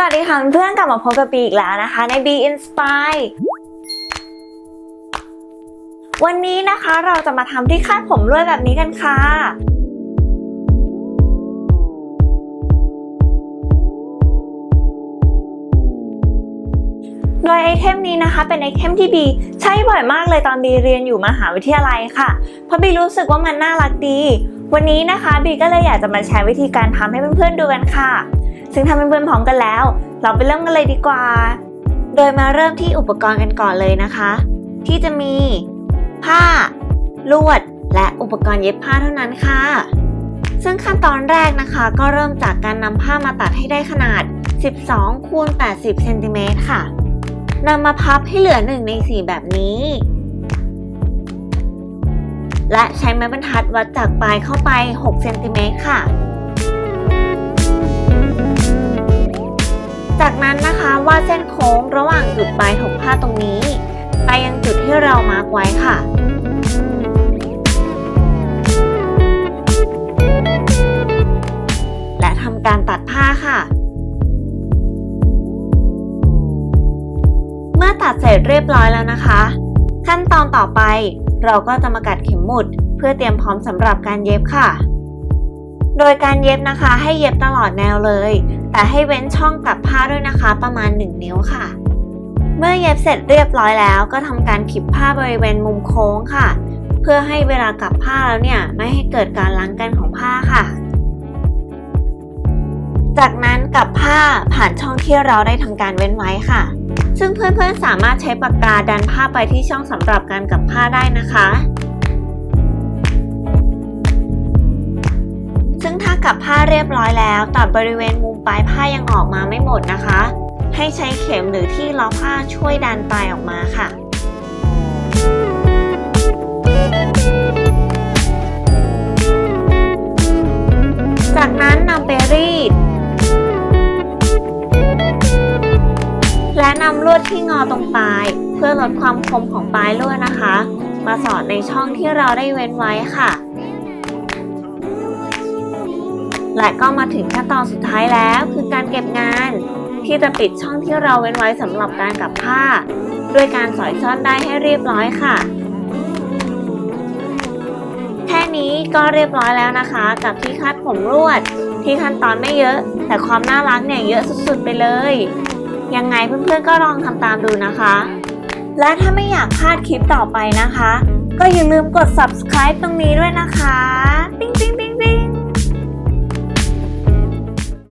วัสดีค่ะเพื่อนกลับมาพบกับบีอีกแล้วนะคะใน Be Inspire วันนี้นะคะเราจะมาทำที่คาดผมรวยแบบนี้กันค่ะโดยไอเทมนี้นะคะเป็นไอเทมที่บีใช้บ่อยมากเลยตอนบีเรียนอยู่มหาวิทยาลัยค่ะเพราะบีรู้สึกว่ามันน่ารักดีวันนี้นะคะบีก็เลยอยากจะมาแชร์วิธีการทำให้เพื่อนๆดูกันค่ะซึ่งทำเพื่อนๆพร้อมกันแล้วเราไปเริ่มกันเลยดีกว่าโดยมาเริ่มที่อุปกรณ์กันก่อนเลยนะคะที่จะมีผ้าลวดและอุปกรณ์เย็บผ้าเท่านั้นค่ะซึ่งขั้นตอนแรกนะคะก็เริ่มจากการนำผ้ามาตัดให้ได้ขนาด12 คูณ 80 เซนติเมตรค่ะนำมาพับให้เหลือ1 ใน 4แบบนี้และใช้ไม้บรรทัดวัดจากปลายเข้าไป6 เซนติเมตรค่ะจากนั้นนะคะวาดเส้นโค้งระหว่างจุดปลายถกผ้าตรงนี้ไปยังจุดที่เรามาร์กไว้ค่ะและทำการตัดผ้าค่ะเมื่อตัดเสร็จเรียบร้อยแล้วนะคะขั้นตอนต่อไปเราก็จะมากัดเข็มหมุดเพื่อเตรียมพร้อมสำหรับการเย็บค่ะโดยการเย็บนะคะให้เย็บตลอดแนวเลยแต่ให้เว้นช่องกับผ้าด้วยนะคะประมาณ1 นิ้วค่ะเมื่อเย็บเสร็จเรียบร้อยแล้วก็ทำการขีดผ้าบริเวณมุมโค้งค่ะเพื่อให้เวลากลับผ้าแล้วเนี่ยไม่ให้เกิดการล้างกันของผ้าค่ะจากนั้นกลับผ้าผ่านช่องที่เราได้ทำการเว้นไว้ค่ะซึ่งเพื่อนๆสามารถใช้ปากกาดันผ้าไปที่ช่องสำหรับการกลับผ้าได้นะคะซึ่งถ้ากลับผ้าเรียบร้อยแล้วแต่บริเวณมุมปลายผ้ายังออกมาไม่หมดนะคะให้ใช้เข็มหรือที่ล้อผ้าช่วยดันปลายออกมาค่ะจากนั้นนำไปรีดและนำลวดที่งอตรงปลายเพื่อลดความคมของปลายลวดนะคะมาสอดในช่องที่เราได้เว้นไว้ค่ะและก็มาถึงขั้นตอนสุดท้ายแล้วคือการเก็บงานที่จะปิดช่องที่เราเว้นไว้สำหรับการกลับผ้าด้วยการสอยซ่อนได้ให้เรียบร้อยค่ะแค่นี้ก็เรียบร้อยแล้วนะคะกับที่คาดผมลวดที่ขั้นตอนไม่เยอะแต่ความน่ารักเนี่ยเยอะสุดๆไปเลยยังไงเพื่อนๆก็ลองทำตามดูนะคะและถ้าไม่อยากพลาดคลิปต่อไปนะคะก็อย่าลืมกด subscribe ตรงนี้ด้วยนะคะ